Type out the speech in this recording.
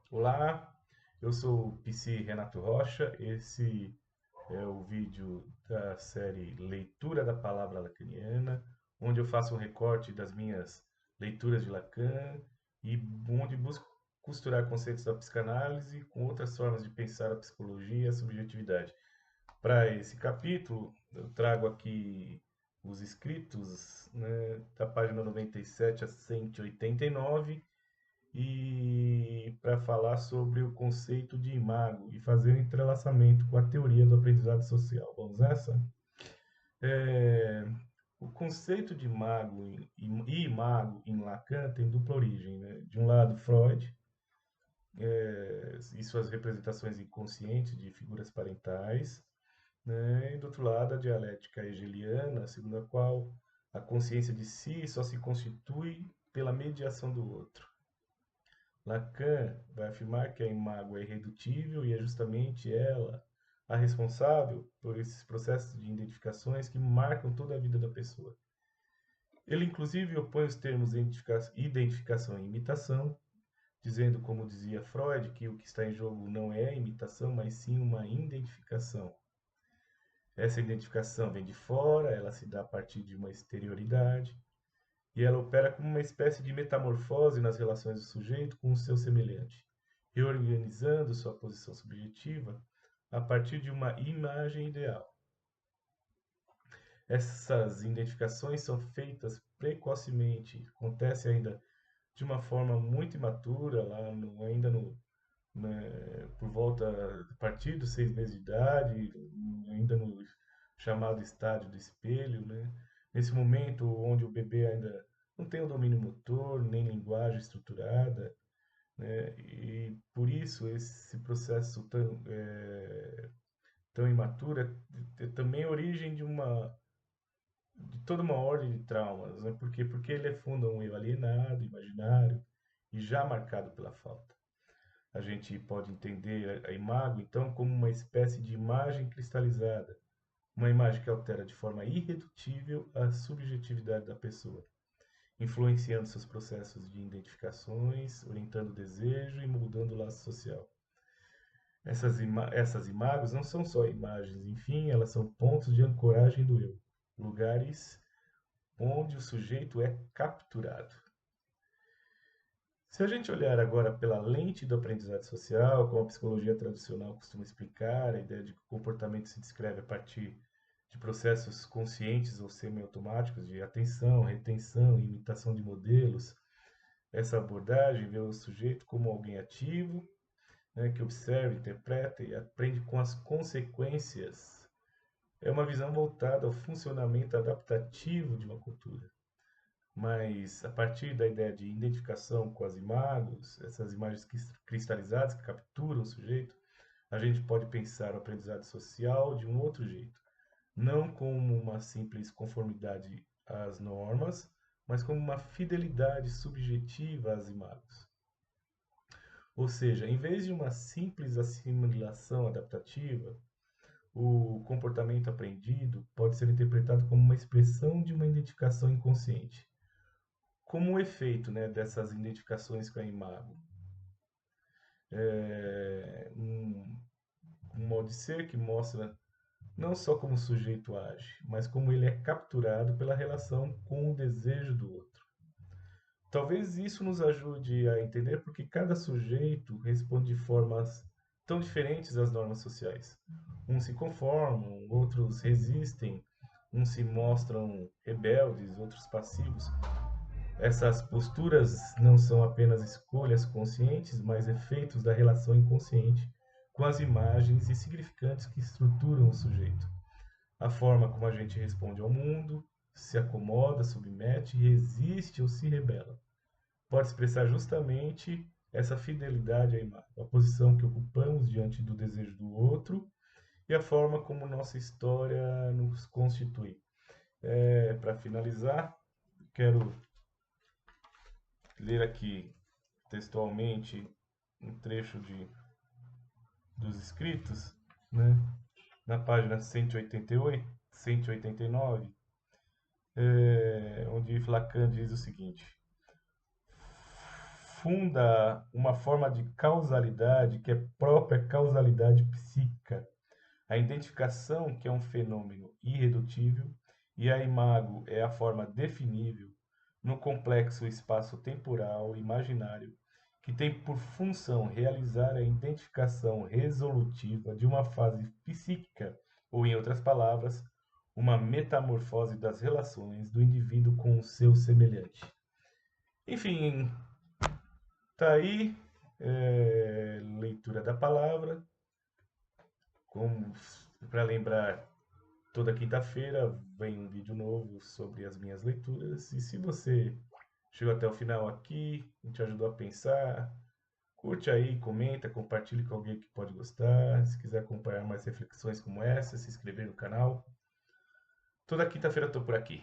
Olá, eu sou o PC Renato Rocha. Esse é o vídeo da série Leitura da Palavra Lacaniana, onde eu faço um recorte das minhas leituras de Lacan e onde busco costurar conceitos da psicanálise com outras formas de pensar a psicologia e a subjetividade. Para esse capítulo, eu trago aqui os escritos, né, da página 97 a 189 e para falar sobre o conceito de imago e fazer um entrelaçamento com a teoria do aprendizado social. Vamos nessa? É, o conceito de imago e imago em Lacan tem dupla origem, né? De um lado, Freud e suas representações inconscientes de figuras parentais, né? E do outro lado, a dialética hegeliana, segundo a qual a consciência de si só se constitui pela mediação do outro. Lacan vai afirmar que a imago é irredutível e é justamente ela a responsável por esses processos de identificações que marcam toda a vida da pessoa. Ele, inclusive, opõe os termos identificação e imitação, dizendo, como dizia Freud, que o que está em jogo não é a imitação, mas sim uma identificação. Essa identificação vem de fora, ela se dá a partir de uma exterioridade, e ela opera como uma espécie de metamorfose nas relações do sujeito com o seu semelhante, reorganizando sua posição subjetiva a partir de uma imagem ideal. Essas identificações são feitas precocemente, acontece ainda de uma forma muito imatura, por volta, a partir dos 6 meses de idade, ainda no chamado estádio do espelho, né? Nesse momento onde o bebê ainda não tem o domínio motor, nem linguagem estruturada, né? E por isso esse processo tão imaturo é também origem de toda uma ordem de traumas, né? Por quê? Porque ele funda um eu alienado, imaginário e já marcado pela falta. A gente pode entender a imago, então, como uma espécie de imagem cristalizada, uma imagem que altera de forma irredutível a subjetividade da pessoa, influenciando seus processos de identificações, orientando o desejo e moldando o laço social. Essas imagos não são só imagens, enfim, elas são pontos de ancoragem do eu, lugares onde o sujeito é capturado. Se a gente olhar agora pela lente do aprendizado social, como a psicologia tradicional costuma explicar, a ideia de que o comportamento se descreve a partir de processos conscientes ou semiautomáticos de atenção, retenção e imitação de modelos, essa abordagem vê o sujeito como alguém ativo, né, que observa, interpreta e aprende com as consequências. É uma visão voltada ao funcionamento adaptativo de uma cultura. Mas a partir da ideia de identificação com as imagens, essas imagens cristalizadas que capturam o sujeito, a gente pode pensar o aprendizado social de um outro jeito, não como uma simples conformidade às normas, mas como uma fidelidade subjetiva às imagens. Ou seja, em vez de uma simples assimilação adaptativa, o comportamento aprendido pode ser interpretado como uma expressão de uma identificação inconsciente. Como o efeito, né, dessas identificações com a imago? É um modo de ser que mostra não só como o sujeito age, mas como ele é capturado pela relação com o desejo do outro. Talvez isso nos ajude a entender porque cada sujeito responde de formas tão diferentes às normas sociais. Uns se conformam, outros resistem, uns se mostram rebeldes, outros passivos. Essas posturas não são apenas escolhas conscientes, mas efeitos da relação inconsciente com as imagens e significantes que estruturam o sujeito. A forma como a gente responde ao mundo, se acomoda, submete, resiste ou se rebela pode expressar justamente essa fidelidade à imagem, a posição que ocupamos diante do desejo do outro e a forma como nossa história nos constitui. Para finalizar, quero ler aqui textualmente um trecho dos escritos, né, na página 188, 189, onde Lacan diz o seguinte: funda uma forma de causalidade que é própria causalidade psíquica, a identificação, que é um fenômeno irredutível, e a imago é a forma definível, no complexo espaço-temporal imaginário, que tem por função realizar a identificação resolutiva de uma fase psíquica, ou, em outras palavras, uma metamorfose das relações do indivíduo com o seu semelhante. Enfim, tá aí, leitura da palavra. Como para lembrar, toda quinta-feira vem um vídeo novo sobre as minhas leituras. E se você chegou até o final aqui, te ajudou a pensar, curte aí, comenta, compartilhe com alguém que pode gostar. Se quiser acompanhar mais reflexões como essa, se inscrever no canal. Toda quinta-feira eu tô por aqui.